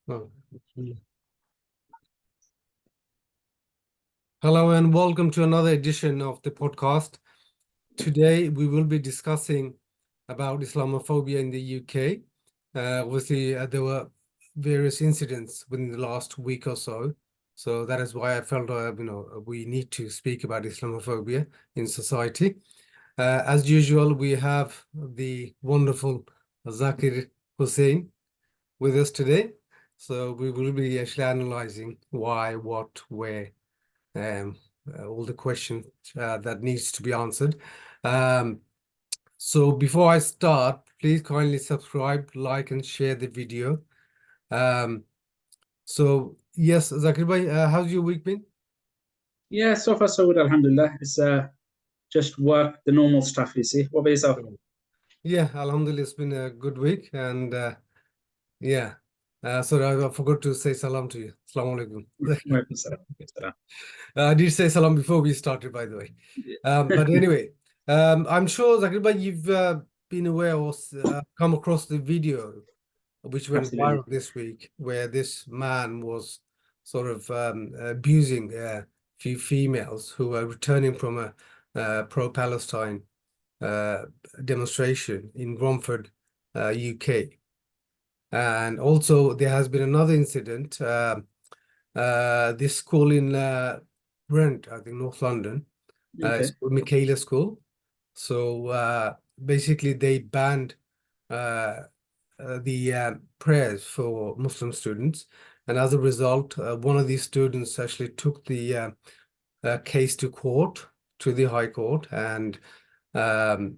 Oh, hello and welcome to another edition of the podcast. Today we will be discussing about Islamophobia in the UK. Obviously, there were various incidents within the last week or so. So that is why I felt, we need to speak about Islamophobia in society. As usual, we have the wonderful Zakir Hussein with us today. So we will be actually analyzing why, what, where, um, all the questions that needs to be answered. Um, so before I start, please kindly subscribe, like, and share the video. Um, so yes, Zakir bhai, how's your week been? Yeah, so far so good, alhamdulillah. It's just work, the normal stuff, you see. What about yourself? Yeah, Alhamdulillah, it's been a good week, and yeah. Sorry, I forgot to say salam to you. Assalamu alaikum. Walaikum salam. Salam. I did say salam before we started, by the way. But anyway, I'm sure, Zakir bhai, you've been aware or come across the video which went Absolutely. viral this week, where this man was sort of abusing a few females who were returning from a pro-Palestine uh, demonstration in Romford, UK. And also, there has been another incident. This school in Brent, I think, North London, it's Okay. called Michaela School. So basically, they banned uh, the prayers for Muslim students. And as a result, one of these students actually took the case to court, to the High Court. And, um,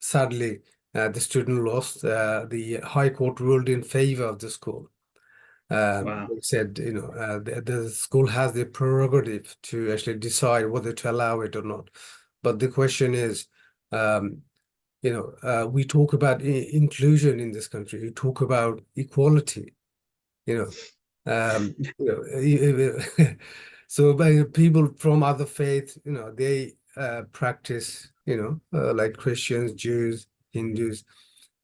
sadly, the student lost. The High Court ruled in favor of the school. Wow. They said, the school has the prerogative to actually decide whether to allow it or not. But the question is, um, we talk about inclusion in this country. We talk about equality. You so by people from other faiths, they practice, like Christians, Jews, Hindus.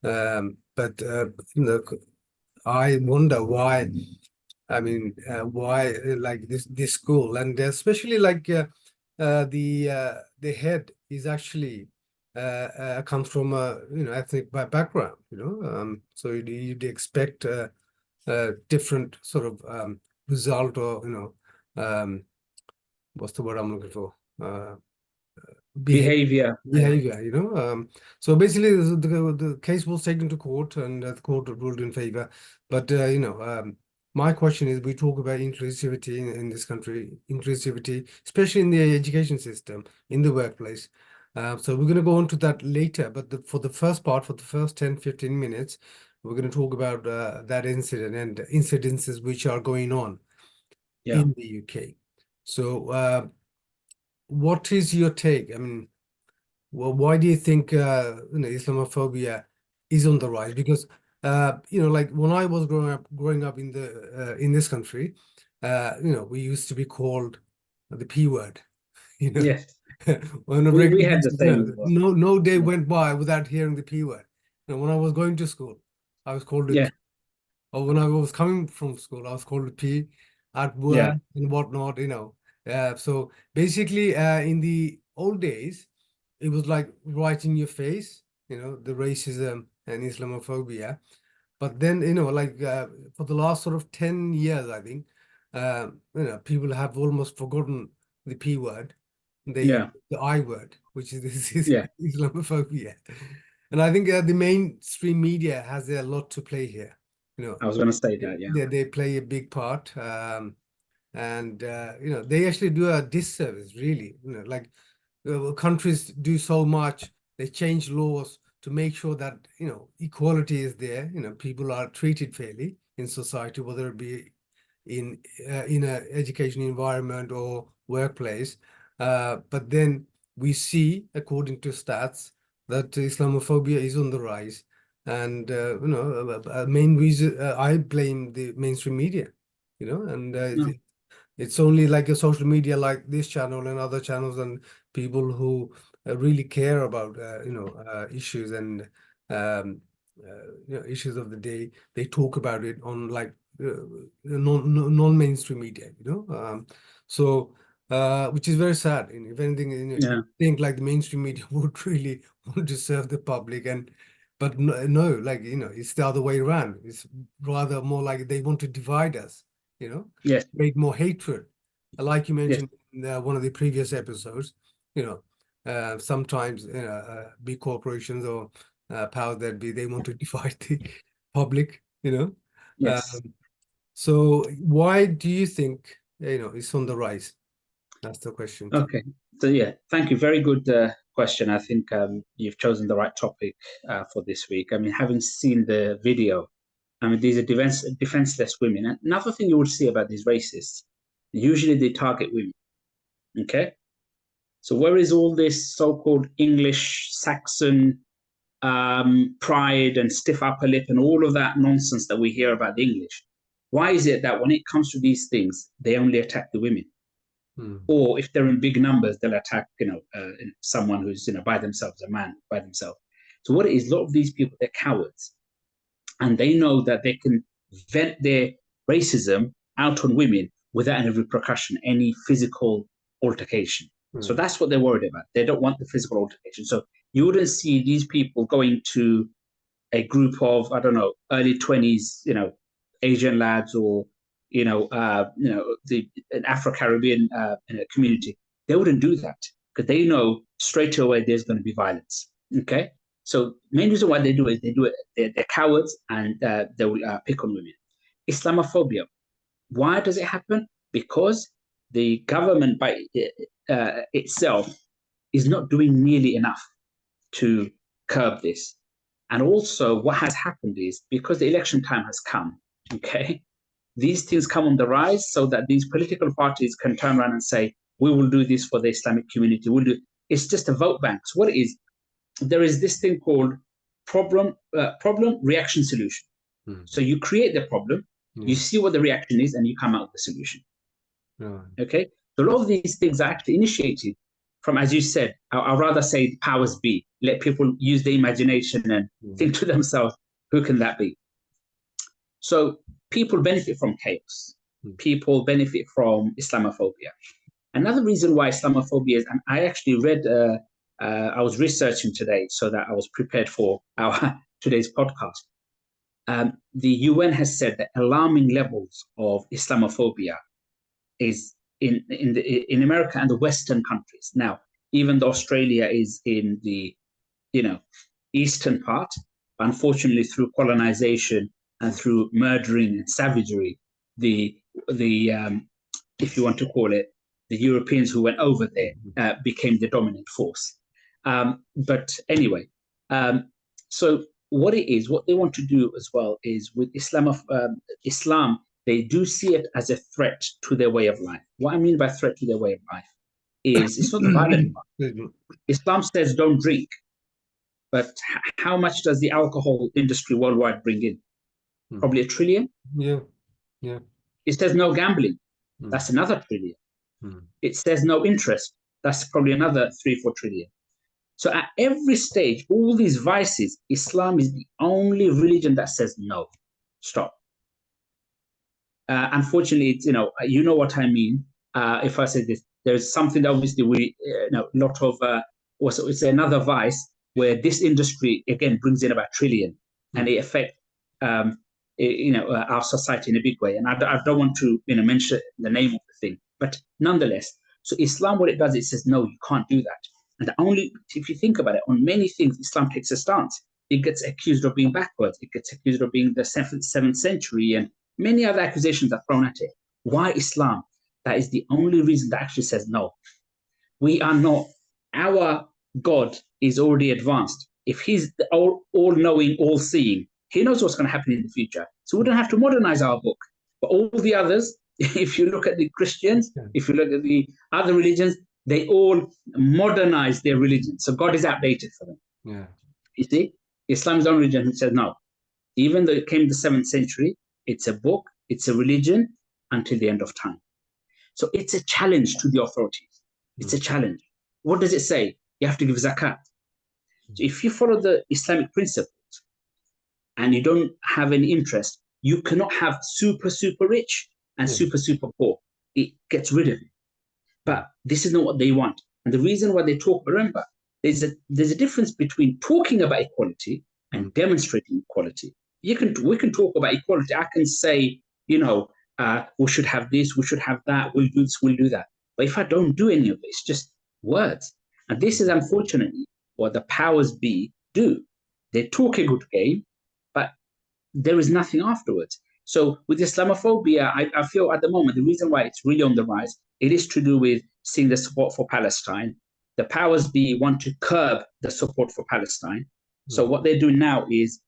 But I wonder why. I mean, why like this school, and especially like the head is actually comes from a ethnic background, so you'd expect a different sort of result, or what's the word I'm looking for? Behavior. Behavior. Behavior, so basically the case was taken to court, and the court ruled in favor. But my question is, we talk about inclusivity in this country, inclusivity, especially in the education system, in the workplace. So we're going to go on to that later, but for the first part, for the first 10-15 minutes, we're going to talk about that incident and incidences which are going on Yeah. in the UK. So what is your take? I mean, well, why do you think Islamophobia is on the rise? Because like when I was growing up in this country, we used to be called the P word. You know, Yes. on a We regular had the basis, same as well. no day Yeah. went by without hearing the P word. When I was going to school, I was called a Yeah. P, or when I was coming from school, I was called a P at work Yeah. and whatnot. So basically, in the old days, it was like right in your face, the racism and Islamophobia. But then, like for the last sort of 10 years, I think, people have almost forgotten the P word. They use Yeah. the I word, which is this is Yeah. Islamophobia. And I think the mainstream media has a lot to play here. You know, I was going to say that. Yeah. they play a big part. And they actually do a disservice, really. Like countries do so much, they change laws to make sure that equality is there, people are treated fairly in society, whether it be in a education environment or workplace. But then we see, according to stats, that Islamophobia is on the rise. And main reason, I blame the mainstream media, and No. it's only like a social media like this channel and other channels, and people who really care about issues and um, issues of the day. They talk about it on like non-mainstream media, so which is very sad. And if anything, Yeah. you think like the mainstream media would really want to serve the public, but no, like it's the other way around. It's rather more like they want to divide us, Yes. make more hatred. Like you Yes. mentioned in one of the previous episodes, sometimes big corporations or powers that be, they want to divide the public, Yes. so why do you think it's on the rise? That's the question. Okay. So yeah, thank you. Very good question. I think you've chosen the right topic for this week. I mean, having seen the video, I mean, these are defenseless women. And another thing you would see about these racists, usually they target women. Okay. So where is all this so-called English Saxon pride and stiff upper lip and all of that nonsense that we hear about the English? Why is it that when it comes to these things, they only attack the women? Or if they're in big numbers, they'll attack, someone who's, by themselves, a man by themselves. So what it is, a lot of these people, they're cowards. And they know that they can vent their racism out on women without any repercussion, any physical altercation. So that's what they're worried about. They don't want the physical altercation. So you wouldn't see these people going to a group of, I don't know, early 20s, Asian lads or the Afro-Caribbean community. They wouldn't do that because they know straight away there's going to be violence. Okay, so main reason why they do it, they're cowards and they will pick on women. Islamophobia. Why does it happen? Because the government by itself is not doing nearly enough to curb this. And also what has happened is because the election time has come, okay, these things come on the rise so that these political parties can turn around and say, we will do this for the Islamic community. It's just a vote bank. So what it is, there is this thing called problem, reaction, solution. So you create the problem, you see what the reaction is, and you come out with the solution. Okay? So a lot of these things are actually initiated from, as you said, I'd rather say powers be. Let people use their imagination and think to themselves, who can that be? So people benefit from chaos. People benefit from Islamophobia. Another reason why Islamophobia is, and I actually read, I was researching today so that I was prepared for our today's podcast. The UN has said that alarming levels of Islamophobia is in America and the Western countries. Now, even though Australia is in the eastern part, unfortunately through colonization and through murdering and savagery, the if you want to call it, the Europeans who went over there became the dominant force. But anyway, so what they want to do as well is with Islam, they do see it as a threat to their way of life. What I mean by threat to their way of life is it's not the violent part. Islam says don't drink, but how much does the alcohol industry worldwide bring in? Probably $1 trillion. Yeah. It says no gambling. That's another $1 trillion. It says no interest. That's probably another 3-4 trillion. So at every stage, all these vices, Islam is the only religion that says no, stop. Unfortunately, it's, you know what I mean. If I say this, there's something that obviously we, lot of, also it's another vice where this industry again brings in about $1 trillion, and it affects, our society in a big way. And I don't want to, mention the name of the thing, but nonetheless, so Islam, what it does, it says no, you can't do that. And if you think about it, on many things, Islam takes a stance. It gets accused of being backwards. It gets accused of being the 7th century, and many other accusations are thrown at it. Why Islam? That is the only reason that actually says no. We are not. Our God is already advanced. If he's the all-knowing, all-seeing, he knows what's going to happen in the future. So we don't have to modernize our book. But all the others, if you look at the Christians, if you look at the other religions, they all modernize their religion. So God is outdated for them. Yeah. You see, Islam is the only religion who says no. Even though it came in the 7th century, it's a book, it's a religion until the end of time. So it's a challenge to the authorities. It's a challenge. What does it say? You have to give zakat. So if you follow the Islamic principles, and you don't have any interest, you cannot have super, super rich and super, super poor. It gets rid of it. But this is not what they want. And the reason why they talk, remember, there's a difference between talking about equality and demonstrating equality. We can talk about equality. I can say, we should have this, we should have that, we'll do this, we'll do that. But if I don't do any of it, it's just words. And this is unfortunately what the powers be do. They talk a good game, but there is nothing afterwards. So with Islamophobia, I feel at the moment, the reason why it's really on the rise, it is to do with seeing the support for Palestine. The powers be want to curb the support for Palestine. So what they're doing now is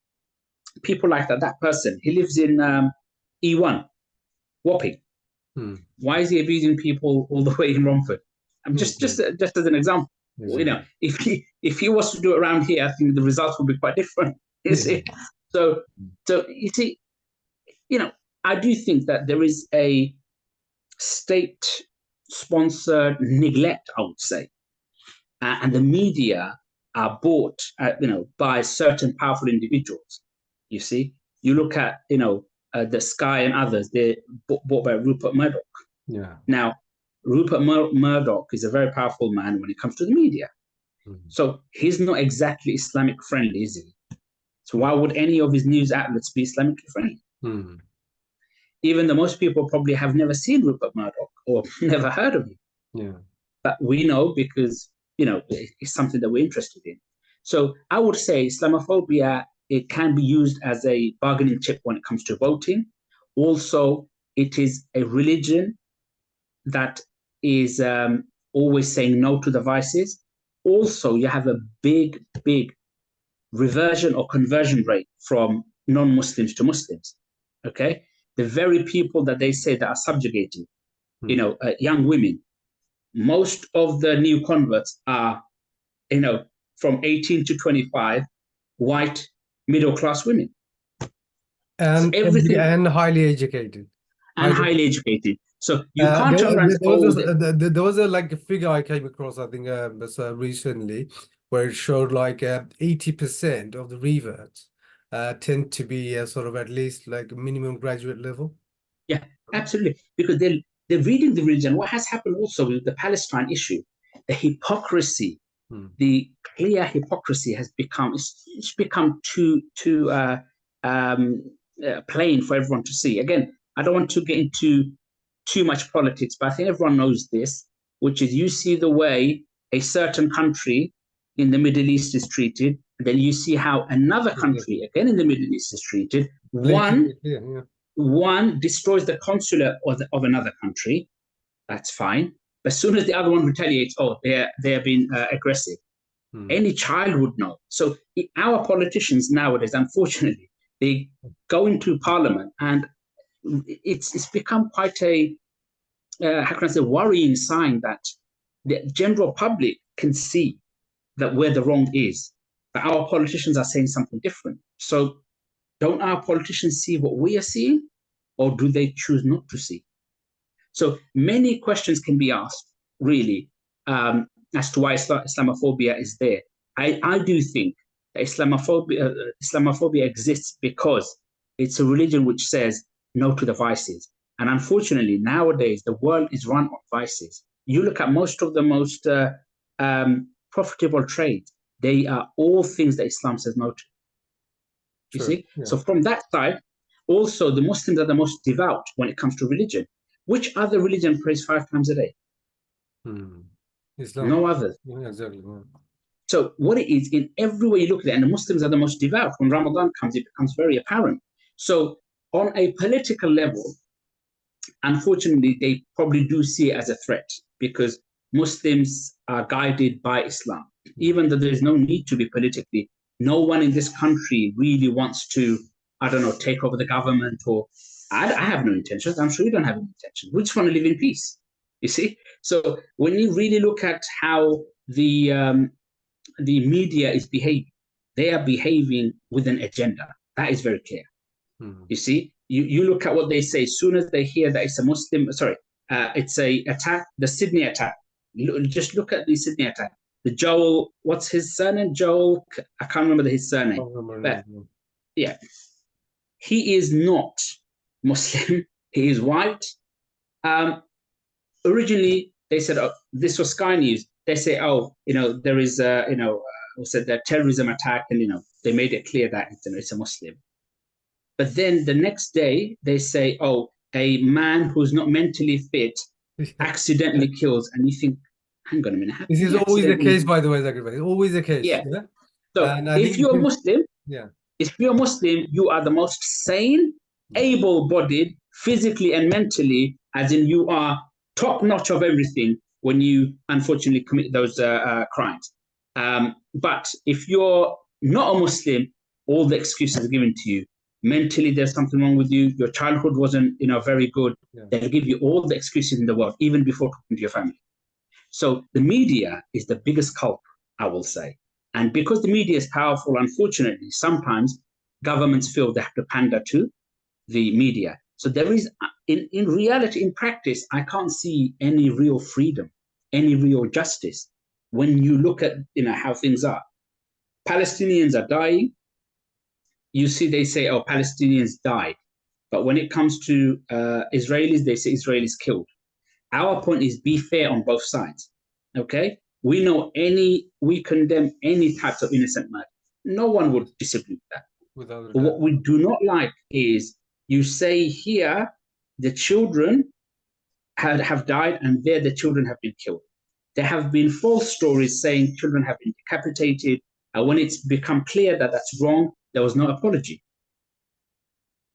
people like that person, he lives in E1, Wapping. Why is he abusing people all the way in Romford? Just as an example, if he was to do it around here, I think the results would be quite different. You see, so you see, I do think that there is a state-sponsored neglect, I would say, and the media are bought, by certain powerful individuals. You see, you look at, the Sky and others, they're bought by Rupert Murdoch. Yeah. Now, Rupert Murdoch is a very powerful man when it comes to the media. So he's not exactly Islamic friendly, is he? So why would any of his news outlets be Islamically friendly? Even though most people probably have never seen Rupert Murdoch or never heard of him. Yeah. But we know because, it's something that we're interested in. So I would say Islamophobia, it can be used as a bargaining chip when it comes to voting. Also, it is a religion that is always saying no to the vices. Also, you have a big, big reversion or conversion rate from non-Muslims to Muslims. Okay, the very people that they say that are subjugating, young women. Most of the new converts are, from 18 to 25, white middle-class women. And, so everything, and highly educated. And highly educated. So you can't turn around and say, there was a figure I came across, I think, recently, where it showed 80% of the reverts tend to be sort of at least minimum graduate level. Yeah, absolutely. Because they're reading the religion. What has happened also with the Palestine issue, the hypocrisy, the clear hypocrisy has become, it's become too plain for everyone to see. Again, I don't want to get into too much politics, but I think everyone knows this, which is you see the way a certain country in the Middle East is treated, then you see how another country, again in the Middle East, is treated. One destroys the consulate of another country, that's fine. But as soon as the other one retaliates, they have been aggressive. Any child would know. So our politicians nowadays, unfortunately, they go into parliament and it's become quite a, worrying sign that the general public can see that where the wrong is. But our politicians are saying something different. So don't our politicians see what we are seeing, or do they choose not to see? So many questions can be asked, really, as to why Islamophobia is there. I do think that Islamophobia exists because it's a religion which says no to the vices. And unfortunately, nowadays, the world is run on vices. You look at most of the most profitable trades, they are all things that Islam says no to. You see? Yeah. So from that side, also the Muslims are the most devout when it comes to religion. Which other religion prays 5 times a day? Islam. No other. Yeah, exactly. Yeah. So what it is, in every way you look at it, and the Muslims are the most devout. When Ramadan comes, it becomes very apparent. So on a political level, unfortunately, they probably do see it as a threat because Muslims are guided by Islam. Even though there is no need to be politically, no one in this country really wants to, take over the government, or I have no intentions. I'm sure you don't have any intentions. We just want to live in peace, you see? So when you really look at how the media is behaving, they are behaving with an agenda. That is very clear. You see? You look at what they say. As soon as they hear that it's a Muslim, it's a attack, the Sydney attack. Just look at the Sydney attack. The Joel, what's his surname? Joel, I can't remember his surname. yeah, he is not Muslim. He is white. Originally, they said, oh, this was Sky News. They say, oh, there is what's it, the terrorism attack, and they made it clear that it's a Muslim. But then the next day they say, oh, a man who's not mentally fit accidentally kills, and you think, hang on a minute. This is always the case, by the way, Zakir. It's always the case. Yeah. Yeah. So And I if think you're Muslim, yeah, if you're Muslim, you are the most sane, able-bodied, physically and mentally, as in you are top notch of everything when you unfortunately commit those crimes. But if you're not a Muslim, all the excuses are given to you. Mentally, there's something wrong with you. Your childhood wasn't, very good. Yeah. They'll give you all the excuses in the world, even before talking to your family. So the media is the biggest culprit, I will say. And because the media is powerful, unfortunately, sometimes governments feel they have to pander to the media. So there is, in reality, in practice, I can't see any real freedom, any real justice when you look at how things are. Palestinians are dying. You see, they say, oh, Palestinians died. But when it comes to Israelis, they say Israelis killed. Our point is be fair on both sides. Okay? We condemn any types of innocent murder. No one would disagree with that. But what we do not like is you say here the children have died and there the children have been killed. There have been false stories saying children have been decapitated. And when it's become clear that that's wrong, there was no apology.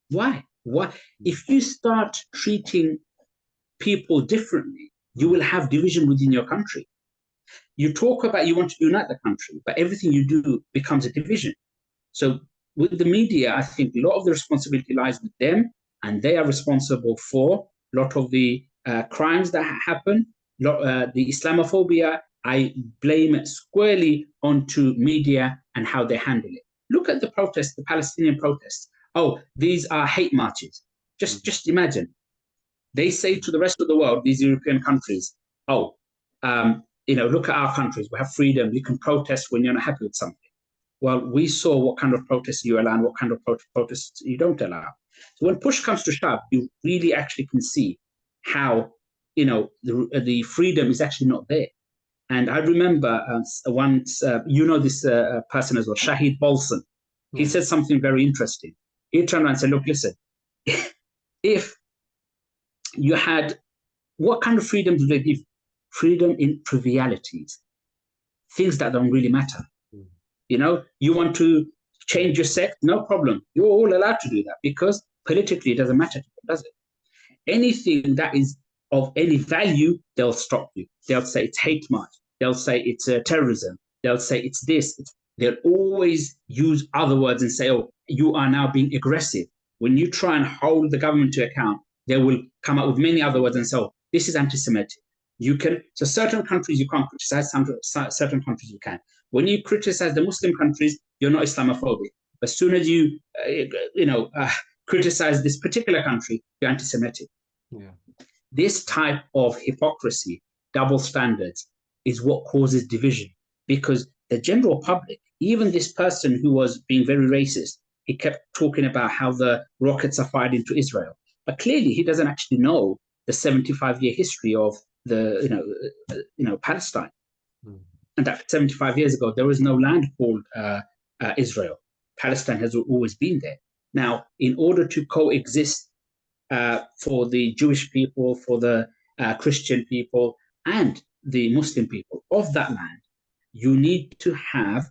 Why? If you start treating people differently, you will have division within your country. You talk about you want to unite the country, but everything you do becomes a division. So with the media, I think a lot of the responsibility lies with them, and they are responsible for a lot of the crimes that happen. The Islamophobia, I blame it squarely onto media and how they handle it. Look at the protests, the Palestinian protests. Oh, these are hate marches. Just imagine. They say to the rest of the world, these European countries, oh, look at our countries. We have freedom. You can protest when you're not happy with something. Well, we saw what kind of protests you allow and what kind of protests you don't allow. So when push comes to shove, you really actually can see how, the freedom is actually not there. And I remember once, this person as well, Shahid Bolson. He said something very interesting. He turned around and said, look, listen, if you had, what kind of freedom do they give? Freedom in trivialities, things that don't really matter. You want to change your sect, no problem. You're all allowed to do that because politically it doesn't matter, does it? Anything that is of any value, they'll stop you. They'll say it's hate march. They'll say it's terrorism. They'll say it's this. They'll always use other words and say, oh, you are now being aggressive. When you try and hold the government to account, they will come up with many other words and say, oh, this is anti-Semitic. So certain countries you can't criticize, certain countries you can. When you criticize the Muslim countries, you're not Islamophobic. But as soon as you, criticize this particular country, you're anti-Semitic. Yeah. This type of hypocrisy, double standards, is what causes division. Because the general public, even this person who was being very racist, he kept talking about how the rockets are fired into Israel. But clearly, he doesn't actually know the 75-year history of Palestine. And that 75 years ago, there was no land called Israel. Palestine has always been there. Now, in order to coexist for the Jewish people, for the Christian people, and the Muslim people of that land, you need to have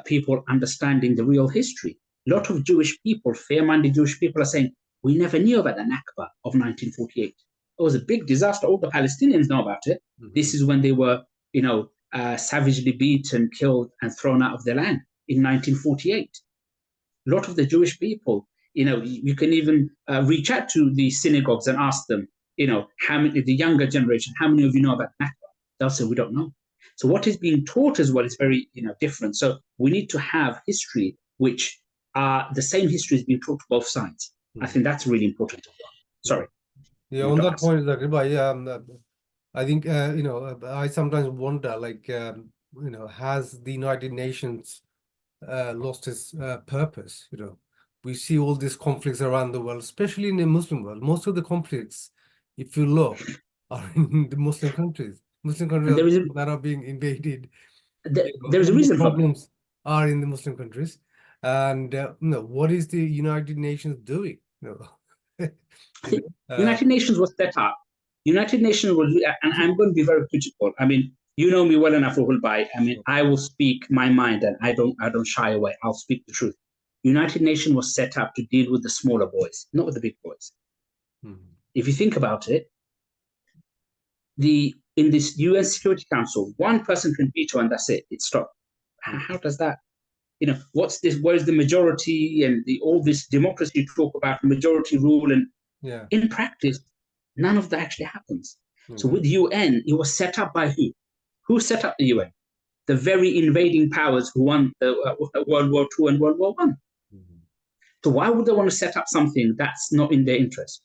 people understanding the real history. A lot of Jewish people, fair-minded Jewish people, are saying, we never knew about the Nakba of 1948. It was a big disaster. All the Palestinians know about it. This is when they were, savagely beaten, killed, and thrown out of their land in 1948. A lot of the Jewish people, you can even reach out to the synagogues and ask them, how many, the younger generation, how many of you know about Nakba? They'll say, we don't know. So what is being taught as well is very, different. So we need to have history, which are the same history is being taught to both sides. I think that's really important. Sorry. Yeah, on that point, I think, I sometimes wonder, has the United Nations lost its purpose. We see all these conflicts around the world, especially in the Muslim world. Most of the conflicts, if you look, are in the Muslim countries. Muslim countries And there is a, that are being invaded. there is a All the reason for that. problems are in the Muslim countries. And what is the United Nations doing? I think United Nations was set up. United Nations was, and I'm going to be very critical. I mean, you know me well enough, Ruhul Bhai. I mean, I will speak my mind, and I don't shy away. I'll speak the truth. United Nations was set up to deal with the smaller boys, not with the big boys. If you think about it, in this UN Security Council, one person can veto and that's it. It's stopped. How does that? What's this? Where's the majority and all this democracy you talk about, majority rule, and in practice, none of that actually happens. So with UN, it was set up by who? Who set up the UN? The very invading powers who won World War II and World War I. So why would they want to set up something that's not in their interest?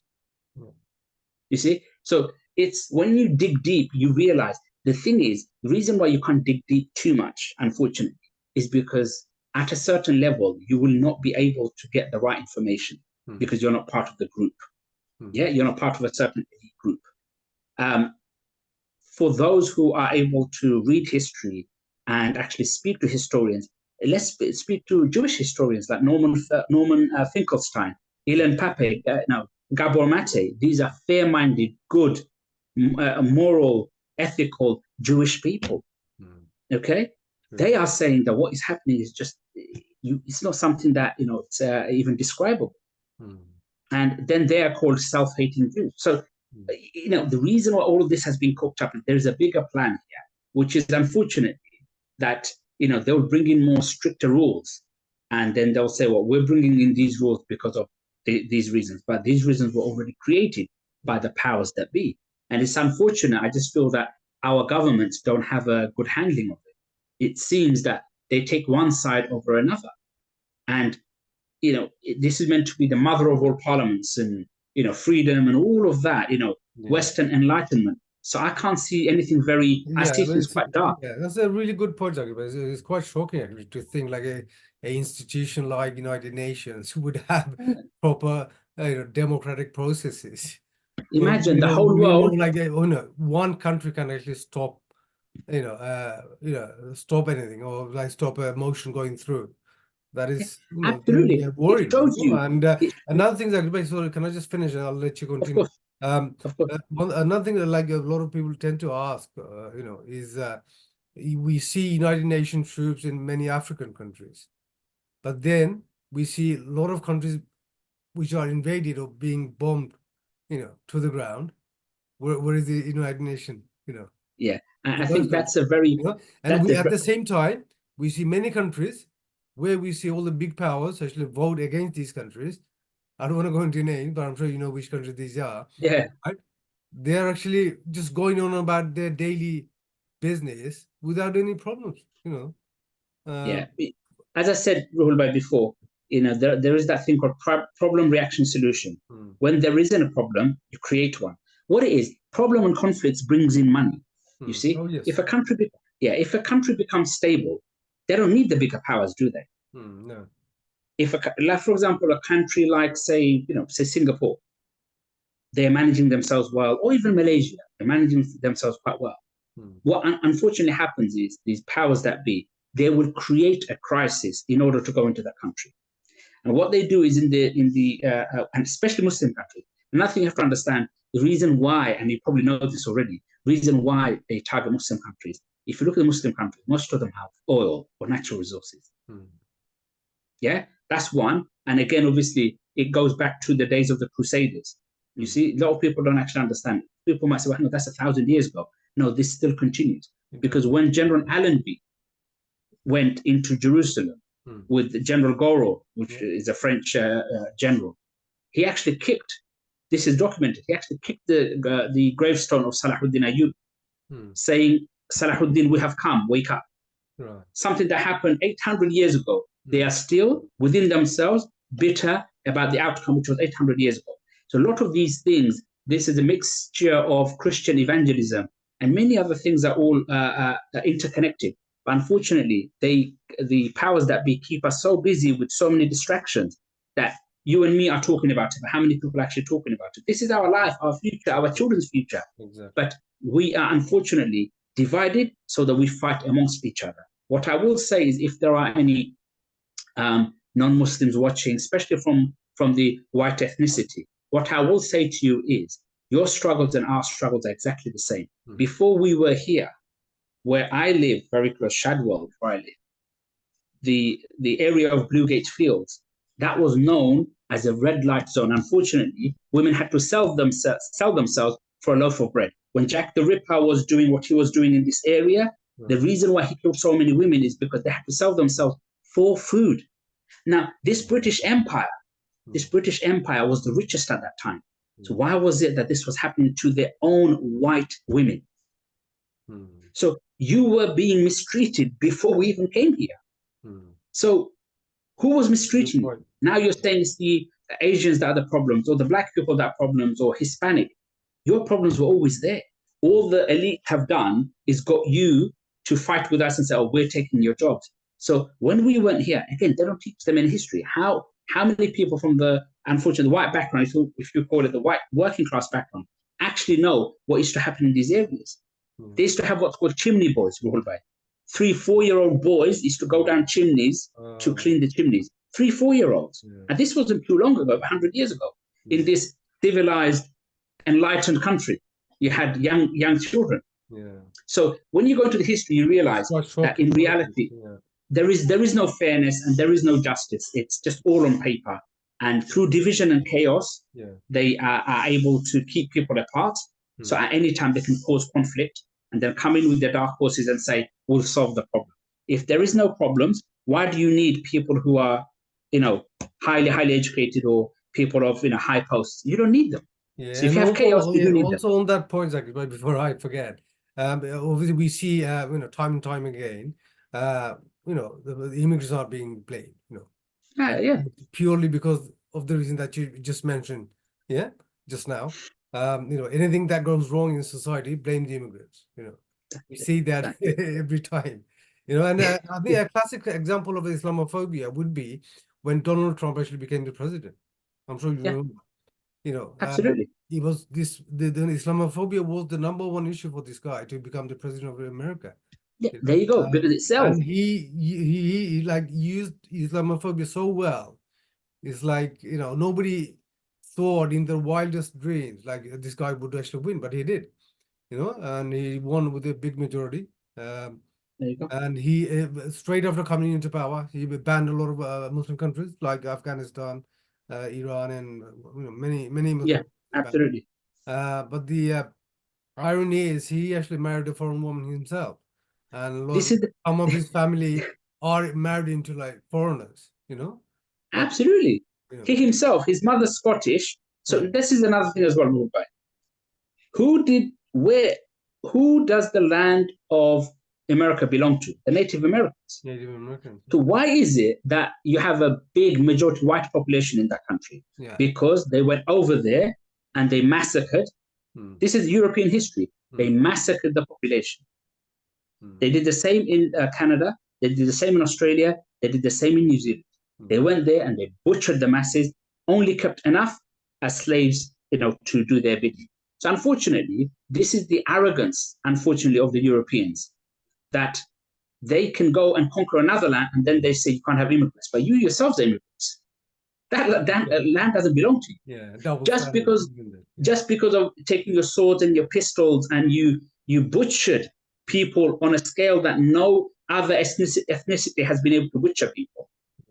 You see? So it's when you dig deep, you realize the thing is, the reason why you can't dig deep too much, unfortunately, is because at a certain level, you will not be able to get the right information because you're not part of the group. Yeah, you're not part of a certain elite group. For those who are able to read history and actually speak to historians, let's speak to Jewish historians like Norman Finkelstein, Ilan Pape, Gabor Mate. These are fair-minded, good, moral, ethical Jewish people. Okay? They are saying that what is happening is just, it's not something that, it's even describable. And then they are called self-hating Jews. So, the reason why all of this has been cooked up, there's a bigger plan here, which is unfortunately that, they'll bring in more stricter rules. And then they'll say, well, we're bringing in these rules because of these reasons. But these reasons were already created by the powers that be. And it's unfortunate. I just feel that our governments don't have a good handling of it. It seems that they take one side over another. And, this is meant to be the mother of all parliaments and, freedom and all of that, Western enlightenment. So I can't see anything very, I see things quite dark. Yeah, that's a really good point, Zaki, but it's quite shocking actually to think like a institution like United Nations would have proper democratic processes. Imagine the whole world. Like one country can actually stop, stop anything or like stop a motion going through. That is, absolutely worrying. It shows you. And another thing, sorry, can I just finish and I'll let you continue? Of course. Another thing that like a lot of people tend to ask, is we see United Nations troops in many African countries, but then we see a lot of countries which are invaded or being bombed, to the ground. Where is the United Nations? Yeah, I think that's a very. And we at the same time we see many countries where we see all the big powers actually vote against these countries. I don't want to go into names, but I'm sure you know which countries these are. Yeah. Right? They're actually just going on about their daily business without any problems, Yeah. As I said, Ruhul Bhai, before, there is that thing called problem, reaction, solution. When there isn't a problem, you create one. What it is, problem and conflicts brings in money. You see? Oh, yes. If a country becomes stable, they don't need the bigger powers, do they? No. If like, for example, a country like, say Singapore, they're managing themselves well, or even Malaysia, they're managing themselves quite well. What unfortunately happens is these powers that be, they will create a crisis in order to go into that country. And what they do is in the and especially Muslim countries, another thing you have to understand, the reason why, and you probably know this already, reason why they target Muslim countries. If you look at the Muslim countries, most of them have oil or natural resources. Yeah, that's one. And again, obviously, it goes back to the days of the Crusaders. You see, a lot of people don't actually understand. People might say, well, no, that's 1,000 years ago. No, this still continues. Because when General Allenby went into Jerusalem with General Goro, which is a French general, he actually kicked, this is documented, he actually kicked the gravestone of Salahuddin Ayyub, saying, Salahuddin, we have come, wake up. Right. Something that happened 800 years ago. They are still within themselves bitter about the outcome, which was 800 years ago. So a lot of these things, this is a mixture of Christian evangelism and many other things are all interconnected. But unfortunately, the powers that be keep us so busy with so many distractions that you and me are talking about it, but how many people are actually talking about it? This is our life, our future, our children's future. Exactly. But we are unfortunately divided so that we fight amongst each other. What I will say is, if there are any non-Muslims watching, especially from the white ethnicity, what I will say to you is, your struggles and our struggles are exactly the same. Before we were here, where I live, very close Shadwell, where I live, the area of Bluegate Fields, that was known as a red light zone. Unfortunately, women had to sell themselves for a loaf of bread. When Jack the Ripper was doing what he was doing in this area, the reason why he killed so many women is because they had to sell themselves for food. Now, this British Empire was the richest at that time. So why was it that this was happening to their own white women? So you were being mistreated before we even came here. So who was mistreating you? Now you're saying it's the Asians that are the problems, or the black people that are problems, or Hispanic. Your problems were always there. All the elite have done is got you to fight with us and say, oh, we're taking your jobs. So when we weren't here, again, they don't teach them in history. How many people from the, unfortunately, the white background, if you call it the white working class background, actually know what used to happen in these areas? They used to have what's called chimney boys, 3, 4-year-old boys used to go down chimneys to clean the chimneys. 3, 4-year-olds. And this wasn't too long ago, 100 years ago. In this civilized, enlightened country, you had young children. So when you go into the history, you realize that in reality, there is no fairness and there is no justice. It's just all on paper. And through division and chaos, they are able to keep people apart. So at any time, they can cause conflict and then come in with their dark horses and say, we'll solve the problem. If there is no problems, why do you need people who are, highly educated, or people of, high posts? You don't need them. Yeah, so if you have chaos, you do need them. Also on that point, Zaki, but before I forget, obviously we see, time and time again, the immigrants are being blamed, purely because of the reason that you just mentioned, just now. Anything that goes wrong in society, blame the immigrants. We see that every time. And I think a classic example of Islamophobia would be when Donald Trump actually became the president. I'm sure you remember. Absolutely. He was the Islamophobia was the #1 issue for this guy to become the president of America. There you go, because itself. And he like used Islamophobia so well. It's like, nobody thought in their wildest dreams like this guy would actually win, but he did, and he won with a big majority. There you go. And he straight after coming into power, he banned a lot of Muslim countries like Afghanistan, Iran, and many Muslim. Yeah, absolutely. But the irony is he actually married a foreign woman himself, and some of his family are married into like foreigners. Absolutely. He himself, his mother's Scottish. So this is another thing as well, Mumbai. Who does the land of America belong to? The Native Americans. Native Americans. So why is it that you have a big majority white population in that country? Because they went over there and they massacred. This is European history. They massacred the population. They did the same in Canada. They did the same in Australia. They did the same in New Zealand. They went there and they butchered the masses, only kept enough as slaves, to do their bidding. So unfortunately, this is the arrogance, unfortunately, of the Europeans, that they can go and conquer another land and then they say you can't have immigrants, but you yourselves are immigrants. That land doesn't belong to you. Just because of taking your swords and your pistols and you butchered people on a scale that no other ethnicity has been able to butcher people.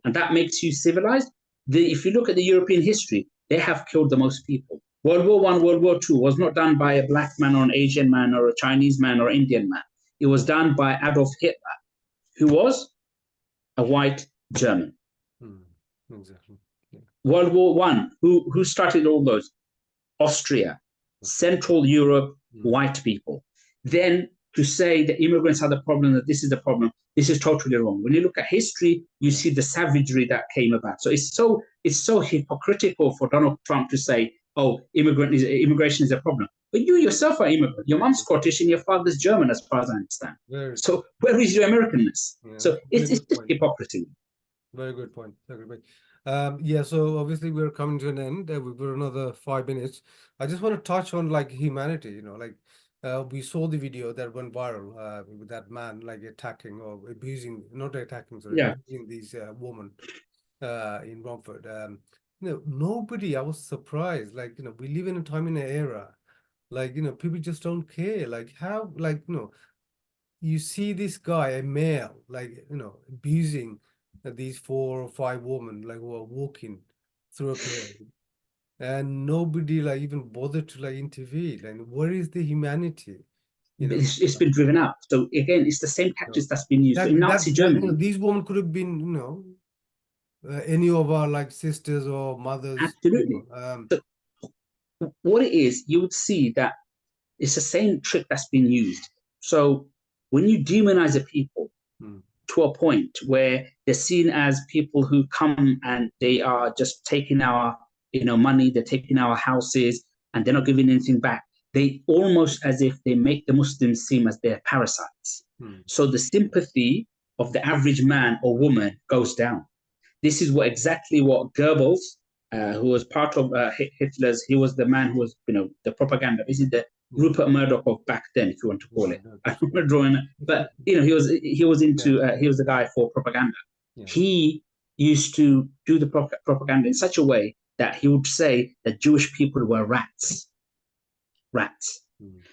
And that makes you civilized. If you look at the European history, they have killed the most people. World War I, World War II was not done by a black man or an Asian man or a Chinese man or an Indian man. It was done by Adolf Hitler, who was a white German. Exactly. World War I, who started all those? Austria, Central Europe, white people. Then to say that immigrants are the problem, that this is the problem, this is totally wrong. When you look at history, you see the savagery that came about. So it's so hypocritical for Donald Trump to say, oh, immigration is a problem. But you yourself are immigrant. Your mom's Scottish and your father's German, as far as I understand. Very So true. where is your Americanness? Yeah, So that's a very it's good just point. hypocrisy. Very good point. Very good point. Yeah, so obviously we're coming to an end. We've got another 5 minutes. I just want to touch on like humanity, like we saw the video that went viral with that man like attacking or abusing, not attacking, sorry, Yeah. abusing these women in Romford. Nobody, I was surprised. Like, we live in a time in an era, like, people just don't care. Like how, like, you see this guy, a male, like, abusing these 4 or 5 women, like who are walking through a parade, and nobody like even bothered to like intervene. Like, where is the humanity? It's been driven out. So again, it's the same tactics that's been used. So in Nazi Germany, these women could have been, any of our like sisters or mothers. absolutely. So what it is, you would see that it's the same trick that's been used. So when you demonize a people to a point where they're seen as people who come and they are just taking our, money, they're taking our houses, and they're not giving anything back. They almost as if they make the Muslims seem as they're parasites. So the sympathy of the average man or woman goes down. This is exactly what Goebbels, who was part of Hitler's, he was the man who was, the propaganda. This is the Rupert Murdoch of back then, if you want to call it. I don't want to draw in, but he was he was the guy for propaganda. He used to do the propaganda in such a way that he would say that Jewish people were rats. Rats.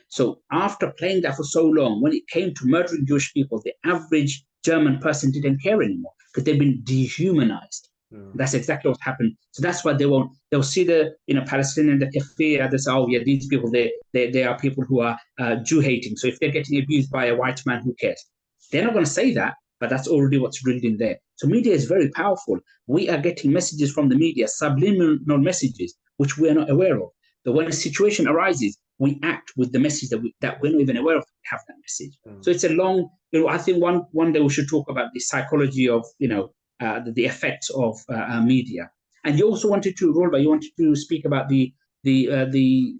So after playing that for so long, when it came to murdering Jewish people, the average German person didn't care anymore because they've been dehumanized. That's exactly what happened. So that's why they'll see the Palestinian, the kafir, they say, oh yeah, these people, they are people who are Jew hating. So if they're getting abused by a white man, who cares? They're not going to say that, but that's already what's drilled in there. So media is very powerful. We are getting messages from the media, subliminal messages, which we are not aware of. But when a situation arises, we act with the message that we're not even aware of. We have that message. So it's a long, I think one day we should talk about the psychology of, the effects of media. And you also wanted to speak about the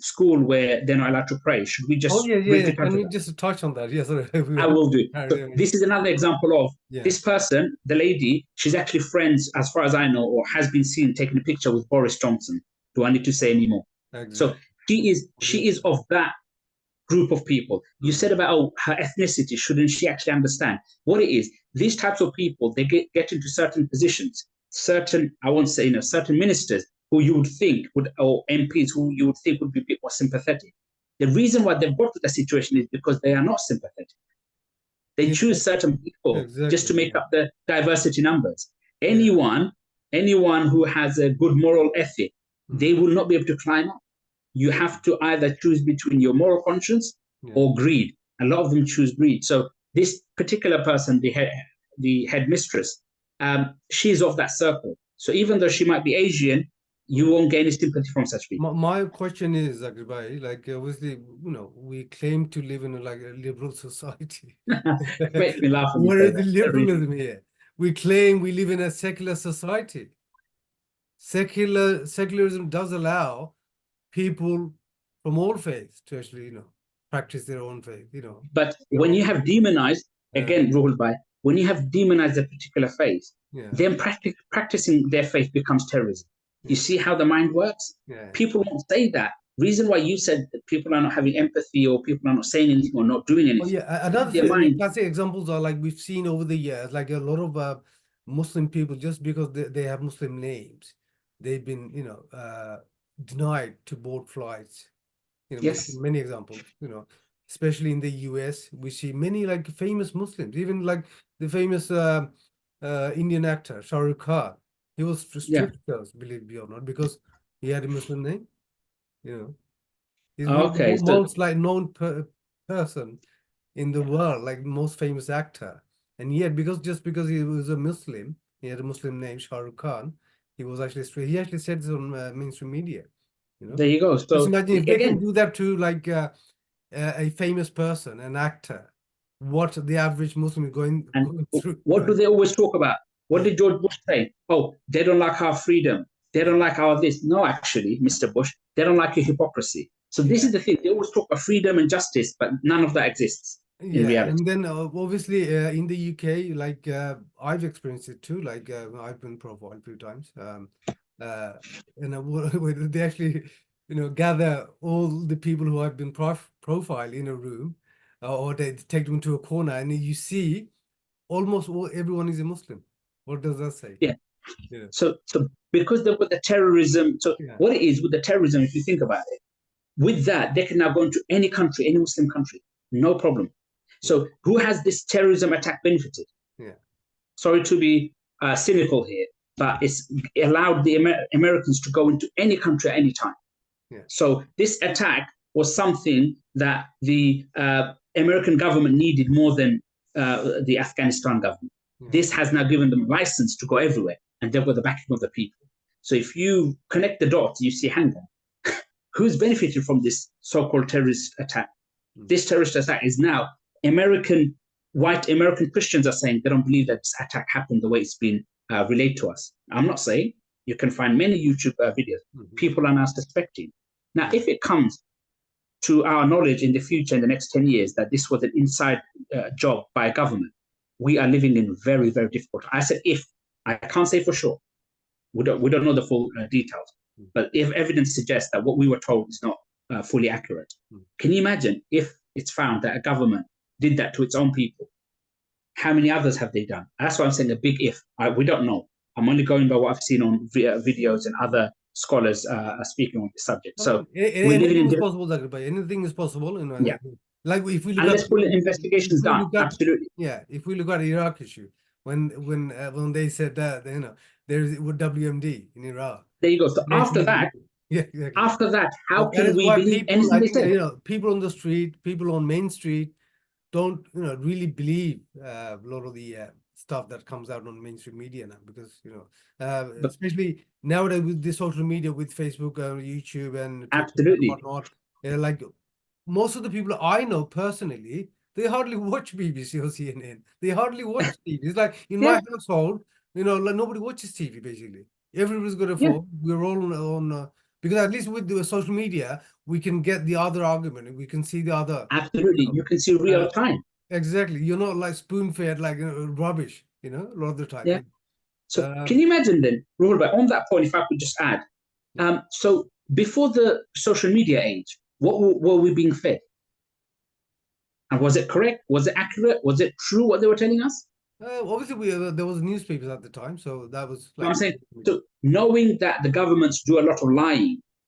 school where they're not allowed to pray. Should we just briefly Can you just touch on that? Yes, I will do. So this is another example of this person, the lady, she's actually friends, as far as I know, or has been seen taking a picture with Boris Johnson. Do I need to say any more? Exactly. So she is of that group of people. You said about her ethnicity. Shouldn't she actually understand what it is? These types of people, they get into certain positions, I won't say, certain ministers who you would think or MPs who you would think would be a bit more sympathetic. The reason why they've got to that situation is because they are not sympathetic. They choose certain people just to make up the diversity numbers. Anyone who has a good moral ethic, they will not be able to climb up. You have to either choose between your moral conscience or greed. A lot of them choose greed. So this particular person, the headmistress, she's of that circle. So even though she might be Asian, you won't gain any sympathy from such people. My question is, Zakir Bhai, like obviously, we claim to live in a liberal society. Make me laugh. Where is the liberalism here? We claim we live in a secular society. Secularism does allow people from all faiths to actually, practice their own faith, But when you have demonized, again, Ruhul Bhai, when you have demonized a particular faith, then practicing their faith becomes terrorism. You see how the mind works? People won't say that. Reason why you said that people are not having empathy or people are not saying anything or not doing anything. Another classic examples are like we've seen over the years, like a lot of Muslim people, just because they have Muslim names, they've been, denied to board flights. We've seen many examples, especially in the US, we see many like famous Muslims, even like the famous Indian actor, Shah Rukh Khan. He was stripped, believe it or not, because he had a Muslim name, He's one of the most like known person in the world, like most famous actor. And yet, just because he was a Muslim, he had a Muslim name, Shah Rukh Khan, he was actually stripped. He actually said this on mainstream media. There you go. So just imagine if they can do that to like a famous person, an actor, what the average Muslim is going through. What do they always talk about? What did George Bush say? Oh, they don't like our freedom. They don't like our this. No, actually, Mr. Bush, they don't like your hypocrisy. So this is the thing. They always talk about freedom and justice, but none of that exists in reality. And then obviously in the UK, like I've experienced it too. Like I've been profiled a few times. They actually, gather all the people who have been profiled in a room, or they take them to a corner, and you see almost everyone is a Muslim. What does that say? Yeah. So because they've got the terrorism, what it is with the terrorism, if you think about it, with that, they can now go into any country, any Muslim country, no problem. So who has this terrorism attack benefited? Sorry to be cynical here, but it's allowed the Americans to go into any country at any time. So this attack was something that the American government needed more than the Afghanistan government. This has now given them license to go everywhere, and they've got the backing of the people. So if you connect the dots, you see, hang on, who's benefited from this so-called terrorist attack? This terrorist attack is now white American Christians are saying they don't believe that this attack happened the way it's been relayed to us. I'm not saying. You can find many YouTube videos. People are now suspecting. Now, if it comes to our knowledge in the future, in the next 10 years, that this was an inside job by a government, we are living in very, very difficult. I said if. I can't say for sure. We don't know the full details. But if evidence suggests that what we were told is not fully accurate, can you imagine if it's found that a government did that to its own people? How many others have they done? That's why I'm saying a big if. We don't know. I'm only going by what I've seen on videos and other scholars are speaking on the subject. So anything is possible, anything is possible. Like if we look unless full investigations done, absolutely. If we look at Iraq issue, when they said that, there's WMD in Iraq. There you go. So after that, after that, how can we believe anything they say? People on the street, people on Main Street, don't really believe a lot of the stuff that comes out on mainstream media now, because especially nowadays with the social media, with Facebook, YouTube, and absolutely whatnot, like most of the people I know personally, they hardly watch BBC or CNN. They hardly watch TV. It's like in my household, like nobody watches TV basically. Everybody's got a phone. We're all on because at least with the social media, we can get the other argument. We can see the other. Absolutely, you can see real time. Exactly, you're not like spoon-fed like rubbish. A lot of the time. Yeah. So can you imagine then, Ruhul, on that point, if I could just add, so before the social media age, what were we being fed? And was it correct? Was it accurate? Was it true what they were telling us? Obviously, there was newspapers at the time, so that was. Like, I'm saying, so knowing that the governments do a lot of lying,